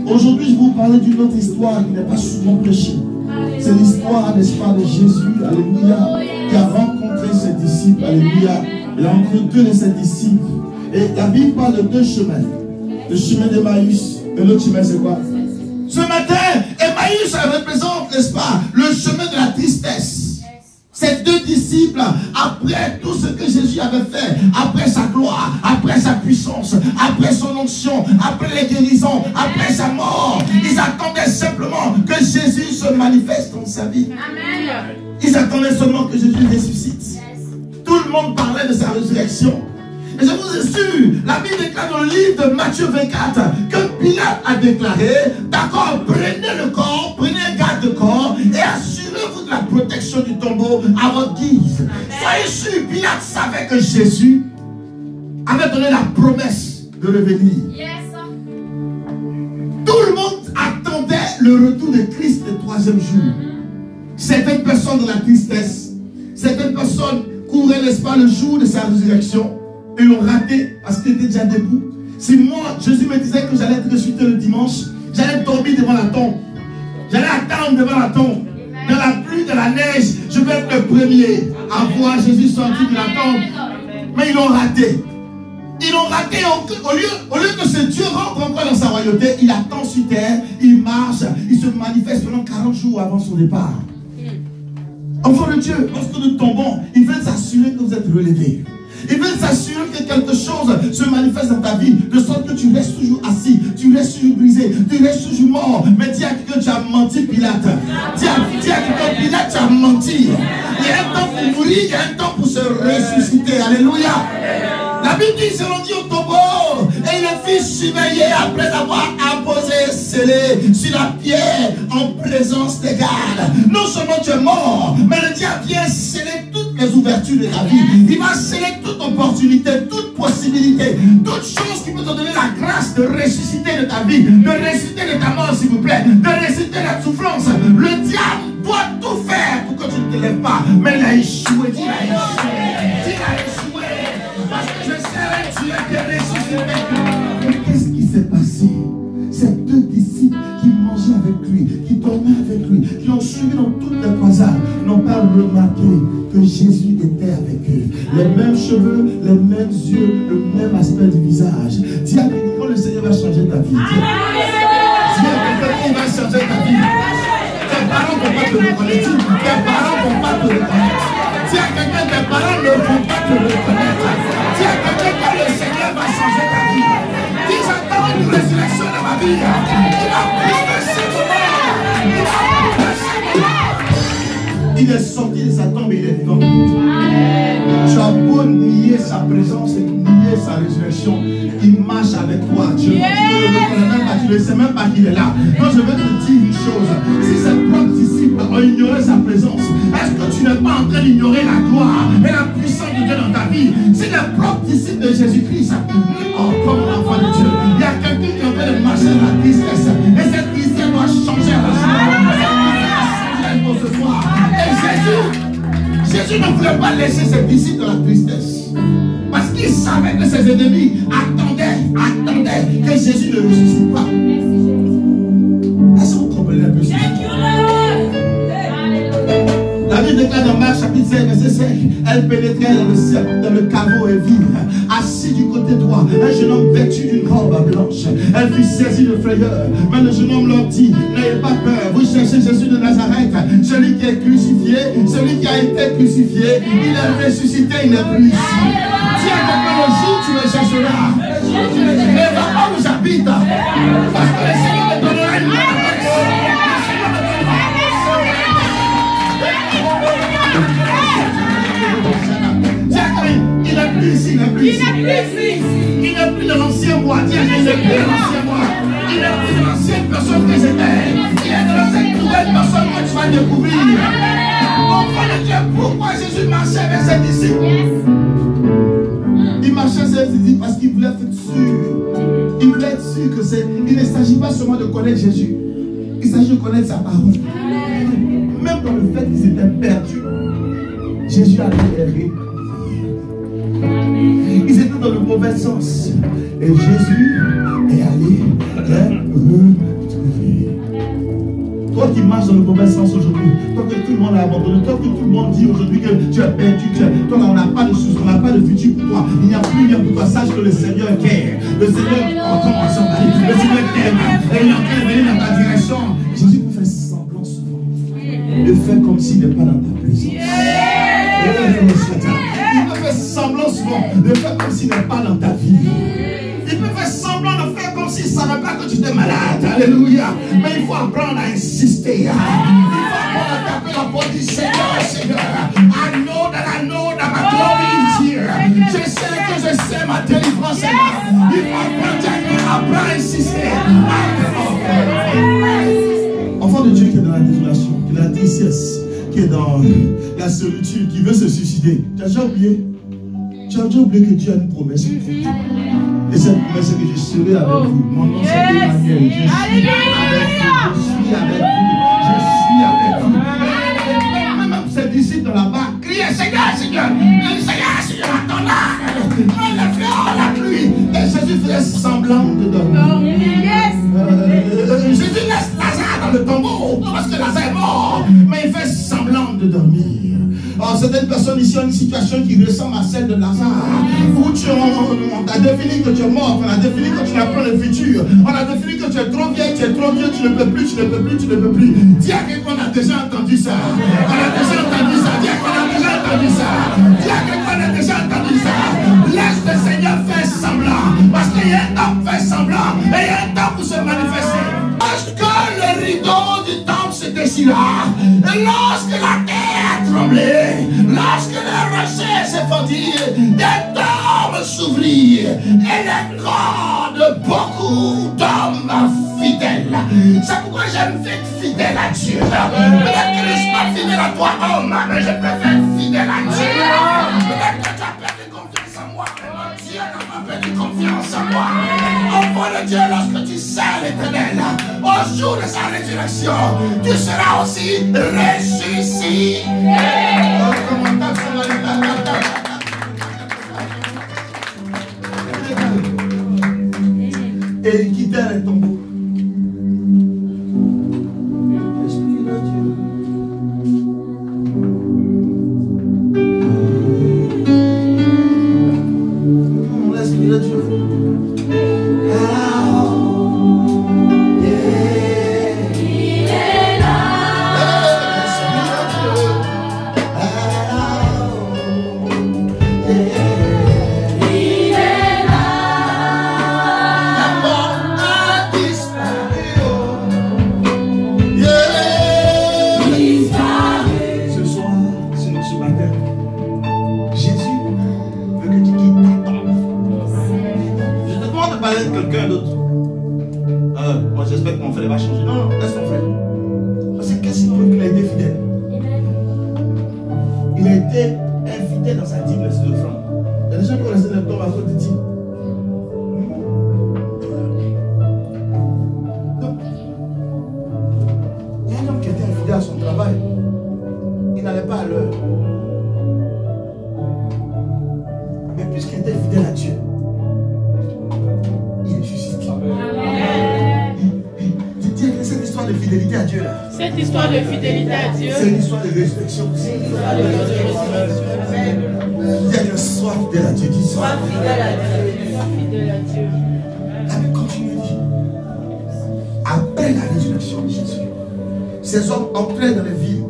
Aujourd'hui, je vais vous parler d'une autre histoire qui n'est pas souvent prêchée. C'est l'histoire, n'est-ce pas, de Jésus, alléluia, qui a rencontré ses disciples, alléluia. Il a rencontré deux de ses disciples. Et la Bible parle de deux chemins. Le chemin d'Emmaüs et l'autre chemin, c'est quoi? Ce matin, Emmaüs, ça représente, n'est-ce pas, le chemin de la tristesse. Ces deux disciples, après tout ce que Jésus avait fait, après sa gloire, après sa puissance, après son onction, après les guérisons, après sa mort, ils attendaient simplement que Jésus se manifeste dans sa vie. Amen. Ils attendaient seulement que Jésus ressuscite. Tout le monde parlait de sa résurrection. Et je vous assure, la Bible déclare dans le livre de Matthieu 24 que Pilate a déclaré, d'accord, prenez le corps, prenez un garde-corps et assurez-vous de la protection du tombeau à votre guise. Soyez sûr, Pilate savait que Jésus avait donné la promesse de revenir. Tout le monde attendait le retour de Christ le troisième jour. Certaines personnes dans la tristesse, certaines personnes couraient, n'est-ce pas, le jour de sa résurrection. Ils l'ont raté parce qu'il était déjà debout. Si moi, Jésus me disait que j'allais être ressuscité le dimanche, j'allais dormir devant la tombe. J'allais attendre devant la tombe. Dans la pluie, dans la neige, je vais être le premier à voir Jésus sortir de la tombe. Mais ils l'ont raté. Ils l'ont raté. Au lieu que ce Dieu rentre encore dans sa royauté, il attend sur terre, il marche, il se manifeste pendant 40 jours avant son départ. Enfant de Dieu, lorsque nous tombons, il veut s'assurer que vous êtes relevés. Il veut s'assurer que quelque chose se manifeste dans ta vie, de sorte que tu restes toujours assis, tu restes toujours brisé, tu restes toujours mort. Mais dis à quelqu'un, tu as menti, Pilate. Dis à quelqu'un, Pilate, tu as menti. Il y a un temps pour mourir, il y a un temps pour se ressusciter. Alléluia. La Bible dit, ils se l'ont dit au tombeau, et il les fit surveiller après avoir apposé, scellé sur la pierre en présence des gardes. Non seulement tu es mort, mais le diable vient sceller toutes les ouvertures de ta vie. Il va sceller toute opportunité, toute possibilité, toute chose qui peut te donner la grâce de ressusciter de ta vie, de ressusciter de ta mort, s'il vous plaît, de ressusciter de la souffrance. Le diable doit tout faire pour que tu ne te lèves pas, mais il a échoué. Il a échoué. Il a échoué. Parce que je sais que tu es ressuscité. Mais qu'est-ce qui s'est passé? Ces deux disciples qui mangeaient avec lui, qui dormaient avec lui, qui l'ont suivi dans toutes les croisades, n'ont pas remarqué que Jésus était avec eux. Les mêmes cheveux, les mêmes yeux, le même aspect du visage. Dis à quelqu'un, le Seigneur va changer ta vie. Dis à quelqu'un, il va changer ta vie. Tes parents ne vont pas te reconnaître. Tes parents ne vont pas te reconnaître. Dis à quelqu'un, tes parents ne vont pas te reconnaître. Dis à quelqu'un que le Seigneur va changer ta vie. Dis, j'attends une résurrection dans ma vie. Il a prouvé ce moment. Il a prouvé ce moment. Il est sorti de sa tombe et il est vivant. Tu as beau nier sa présence et nier sa résurrection, il marche avec toi. Tu ne sais même pas qu'il est là. Donc je vais te dire une chose. Si ses propres disciples ont ignoré sa présence, est-ce que tu n'es pas en train d'ignorer la gloire et la puissance de Dieu dans ta vie? Si les propres disciples de Jésus-Christ, oh, comme l'enfant de Dieu, il y a quelqu'un qui est en train de marcher dans la tristesse. Et cette tristesse doit changer à la joie. Ce soir. Et Jésus ne voulait pas laisser ses disciples dans la tristesse. Parce qu'il savait que ses ennemis attendaient que Jésus ne ressuscite pas. Est-ce que vous comprenez un peu ça? La Bible déclare dans Marc chapitre 5, verset 5, elle pénétrait dans le caveau et vit, assis du côté droit, un jeune homme vêtu d'une robe blanche. Elle fut saisie de frayeur. Mais le jeune homme leur dit, n'ayez pas peur, vous cherchez Jésus de Nazareth, celui qui est crucifié, celui qui a été crucifié, il est ressuscité, il n'est plus ici. Dis à quelqu'un, le jour tu le chercheras, ne va pas où j'habite, parce que le Seigneur te donnera une main. Il n'est plus ici, il n'est plus ici. Il n'est plus de l'ancien moi. Il n'est plus de l'ancien moi. Il n'est plus de l'ancienne personne que j'étais. Il est de cette nouvelle personne que tu vas découvrir. Enfant de Dieu, pourquoi Jésus marchait avec ses disciples? Il marchait avec ses disciples parce qu'il voulait être sûr. Il voulait être sûr que c'est. Il ne s'agit pas seulement de connaître Jésus. Il s'agit de connaître sa parole. Même dans le fait qu'ils étaient perdus, Jésus allait errer. Ils étaient dans le mauvais sens. Et Jésus est allé retrouver. Toi qui marches dans le mauvais sens aujourd'hui, toi que tout le monde a abandonné, toi que tout le monde dit aujourd'hui que tu as perdu, toi là on n'a pas de choses, on n'a pas de futur pour toi, il n'y a plus rien pour toi, sache que le Seigneur guère, le Seigneur entend en son mari, le Seigneur t'aime, et il est en train de venir dans ta direction. Jésus peut faire semblant souvent, de faire comme s'il n'est pas dans ta présence. Il peut faire semblant souvent, de faire comme s'il n'est pas dans ta vie. Il peut faire semblant de faire comme s'il ne savait pas que tu étais malade. Alléluia. Mais il faut apprendre à insister. Il faut apprendre à taper la porte du Seigneur. Seigneur, I know that my glory is here. Je sais ma délivrance est là. Il faut apprendre à insister. Enfant de Dieu qui est dans la désolation, qui est dans la tristesse, qui est dans la solitude, qui veut se suicider. Tu as déjà oublié? Tu as déjà oublié que Dieu a une promesse pour toi. Et cette promesse, c'est que je serai avec vous. Mon nom, c'est Emmanuel. Je suis avec vous. Même ses disciples dans la barque criaient, Seigneur, attends-la. On la pluie. Et Jésus faisait semblant de dormir. Jésus laisse Lazare dans le tombeau parce que Lazare est mort. Mais il fait semblant de dormir. Oh, certaines personnes ici ont une situation qui ressemble à celle de Lazare, où on t'a défini que tu es mort, on a défini que tu n'as pas le futur, on a défini que tu es trop vieille, tu ne peux plus. Dis à quelqu'un qu'on a déjà entendu ça. Dis à quelqu'un qu'on a déjà entendu ça. Laisse le Seigneur faire semblant, parce qu'il y a un temps pour faire semblant, et il y a un temps pour se manifester. Lorsque le rideau du temple se déchira, et lorsque la terre a tremblé, lorsque les rochers s'effondirent, des tombes s'ouvrirent, et les corps de beaucoup d'hommes fidèles. C'est pourquoi j'aime être fidèle à Dieu. Peut-être que je ne suis pas fidèle à toi, homme, mais je préfère être fidèle à Dieu. Peut-être que tu as perdu confiance en moi, mais mon Dieu n'a pas perdu confiance en moi. Enfant de Dieu, lorsque tu sers l'Éternel, au jour de sa résurrection, tu seras aussi ressuscité. Et il quittait les tombeaux. L'Esprit de Dieu. L'Esprit de Dieu. Quelqu'un d'autre. Moi j'espère que mon frère va changer. Non, laisse ton frère. Parce que qu'est-ce qu'il prouve qu'il a été fidèle? Il a été infidèle dans sa dîme, le de francs. Il y a des gens qui ont laissé le tombe à cause de dîme. Donc, il y a un homme qui était infidèle à son travail. Il n'allait pas à l'heure. Mais puisqu'il était fidèle à Dieu, cette histoire de fidélité à Dieu là. Cette histoire de fidélité à Dieu. C'est une histoire de résurrection. Il y a que sois fidèle à Dieu. Dis sois fidèle à Dieu. La Bible continue à dire. Après la résurrection de Jésus, ces hommes entraient dans les villes.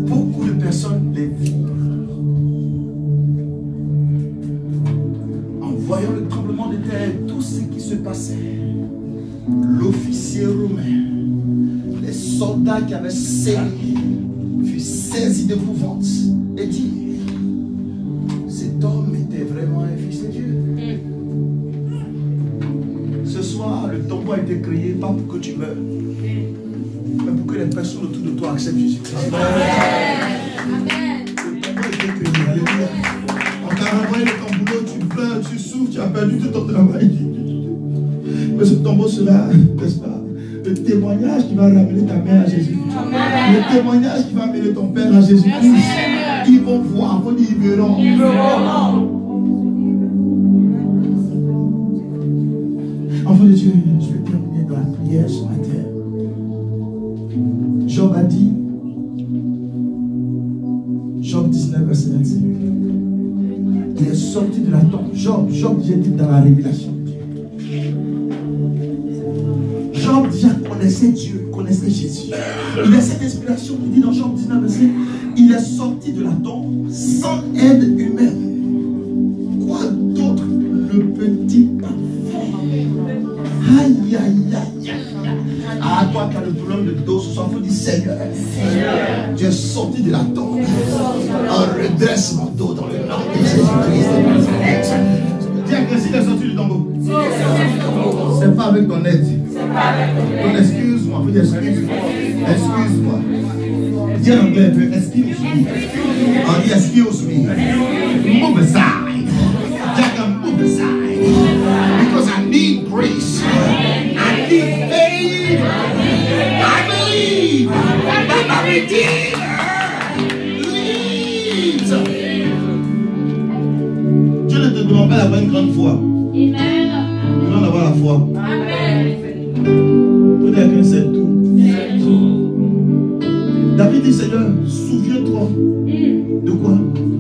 Beaucoup de personnes les vivent. Voyant le tremblement de terre, tout ce qui se passait, l'officier romain, les soldats qui avaient scellé, furent saisis d'épouvante et dit, cet homme était vraiment un fils de Dieu. Ce soir, le tombeau a été créé pas pour que tu meurs, mais pour que les personnes autour de toi acceptent Jésus-Christ. Le tombeau a été créé, alléluia. On t'a renvoyé de ton boulot, tu pleures, tu souffres, tu as perdu tout ton travail. Mais ce tombeau sera, n'est-ce pas, le témoignage qui va ramener ta mère à Jésus-Christ. Le témoignage qui va amener ton père à Jésus-Christ. Ils vont voir, vont dire ils verront. Enfant de Dieu, je vais terminer dans la prière ce matin. Job a dit, Job 19, verset 25. Il est sorti de la tombe. Job j'ai dit dans la révélation. Job déjà connaissait Dieu, connaissait Jésus. Il a cette inspiration qui dit dans Job 19, verset, il est sorti de la tombe sans aide humaine. Quoi d'autre le petit parfait? Aïe, aïe, aïe. Ah, toi qui as le problème de dos, ce soir, il faut dire Seigneur, tu es sorti de la tombe. Redresse mon dos dans le nom de Jésus-Christ de Nazareth. Dis à Christ, il est sorti du tombeau. C'est pas avec ton aide. Ton excuse-moi, faut dire excuse-moi. Excuse-moi. Dis en anglais un peu, excuse me. On dit excuse me. Move aside. Jack, move aside. Because I need grace. I need faith. I believe that my Redeemer lives. Dieu ne te demande pas d'avoir une grande foi. Amen. Tu dois avoir la foi. Amen. Peut-être que c'est tout. David dit, Seigneur, souviens-toi de quoi?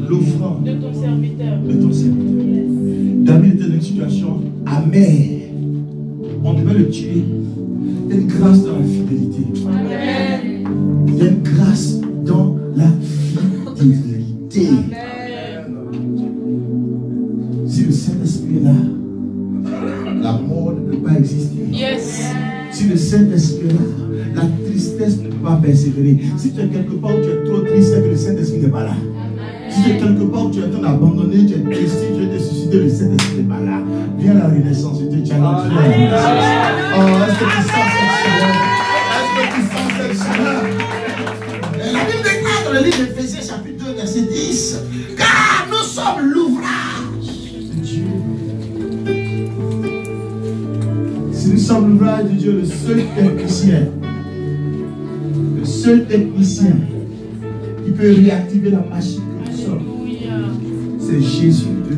L'offrande De ton serviteur. de ton serviteur. David était dans une situation amère. On devait le tuer. Il y a une grâce dans la fidélité. Amen. Il y a une grâce dans la fidélité. Si le Saint-Esprit est là, la mort ne peut pas exister. Yes. Si le Saint-Esprit est là, la tristesse ne peut pas persévérer. Si tu es quelque part où tu es trop triste, c'est que le Saint-Esprit n'est pas là. Si tu es quelque part où tu es en train d'abandonner, tu es triste, tu es suscité, le Saint-Esprit n'est pas là. Viens à la Renaissance, je te challenge. Oh, est-ce que tu sens cette chaleur? Est-ce que tu sens cette chaleur? Et la Bible déclare dans le livre d'Éphésiens, chapitre 2, verset 10, car nous sommes l'ouvrage de Dieu. Si nous sommes l'ouvrage de Dieu, le seul technicien qui peut réactiver la machine que nous sommes, c'est Jésus de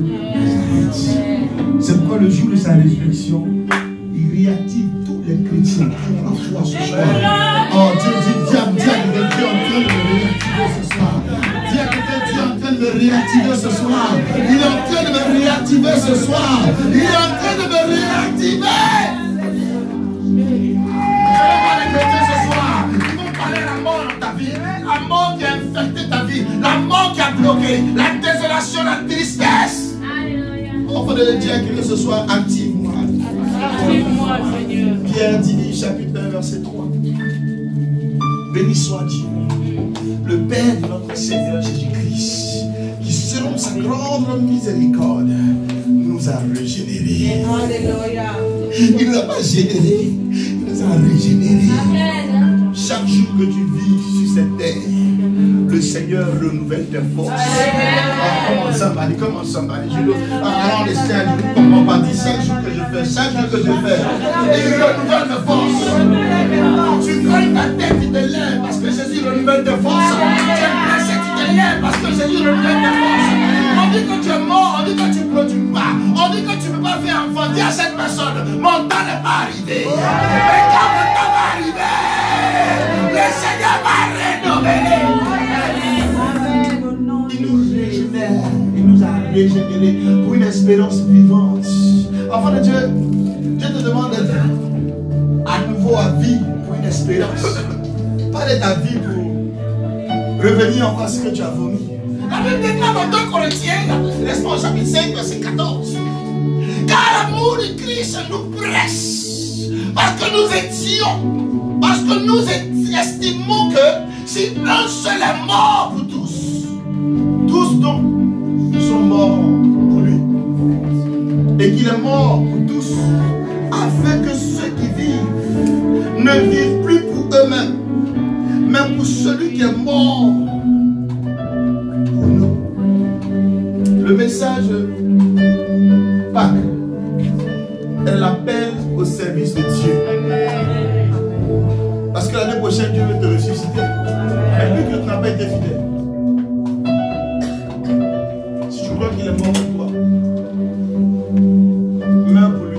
Nazareth. C'est pourquoi le jour de sa résurrection, il réactive tous les chrétiens qui ont la foi ce soir. Oh Dieu, dis à quelqu'un, Dieu est en train de me réactiver ce soir. Dis à quelqu'un, Dieu est en train de me réactiver ce soir. Il est en train de me réactiver ce soir. Il est en train de me réactiver. La mort qui a infecté ta vie, la mort qui a bloqué, la désolation, la tristesse. On peut le dire que ce soit active-moi. Active-moi, Seigneur. Pierre dit, chapitre 1, verset 3. Béni soit Dieu, le Père de notre Seigneur Jésus-Christ, qui selon sa grande miséricorde nous a régénérés. Il ne nous a pas générés, il nous a régénérés. Chaque jour que tu vis sur cette terre, le Seigneur renouvelle tes forces. Comment somebody? Je ne comprends pas. Dis chaque jour que je fais, il renouvelle mes forces. Tu cognes ta tête, tu te lèves parce que Jésus renouvelle tes forces. Tu es blessé, tu te lèves parce que Jésus renouvelle tes forces. On dit que tu es mort, on dit que tu ne produis pas, on dit que tu ne peux pas faire enfant. Dis à cette personne, mon temps n'est pas arrivé. Mais quand mon temps va arriver, le Seigneur va rénover. Il nous régénère, il nous a régénérés pour une espérance vivante. Enfant de Dieu, Dieu te demande d'être à nouveau à vie pour une espérance. Pas d'être à vie pour revenir encore à ce que tu as vomi. La Bible déclare dans 2 Corinthiens, laisse-moi au chapitre 5, verset 14. Car l'amour de Christ nous presse, parce que nous estimons que si un seul est mort pour tous, tous donc sont morts pour lui. Et qu'il est mort pour tous, afin que ceux qui vivent ne vivent plus pour eux-mêmes, mais pour celui qui est mort pour nous. Le message Pâques est l'appel au service de Dieu. Parce que l'année prochaine, Dieu veut te ressusciter. Mais vu que tu n'as pas été fidèle, crois qu'il est mort pour toi, meurs pour lui.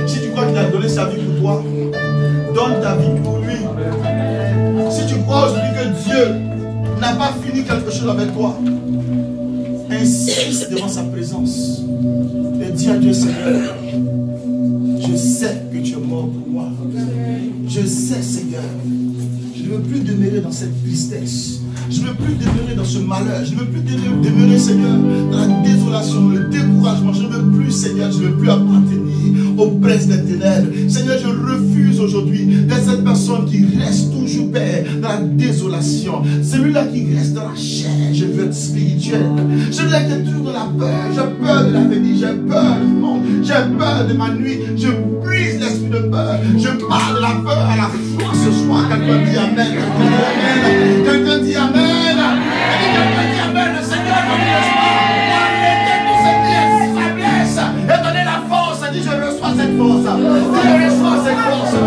Si tu crois qu'il a donné sa vie pour toi, donne ta vie pour lui. Si tu crois aujourd'hui que Dieu n'a pas fini quelque chose avec toi, insiste devant sa présence et dis à Dieu, Seigneur, je sais que tu es mort pour moi. Je sais, Seigneur, je ne veux plus demeurer dans cette tristesse. Je ne veux plus demeurer dans ce malheur. Je ne veux plus demeurer, Seigneur, dans la désolation, le découragement. Je ne veux plus, Seigneur, je ne veux plus appartenir au prince des ténèbres. Seigneur, je refuse aujourd'hui d'être cette personne qui reste toujours, Père, dans la désolation. Celui-là qui reste dans la chair, je veux être spirituel. Celui-là qui est toujours dans la peur. J'ai peur de l'avenir, j'ai peur du monde, j'ai peur de ma nuit. Je brise l'esprit de peur. Je parle de la peur à la foi ce soir. Quelqu'un dit Amen. Quelqu'un dit Amen. Quelqu'un dit Amen. Le Seigneur ne nous laisse pas. Arrêtez pour cette faiblesse et donnez la force. Dit je reçois cette force. Je reçois cette force.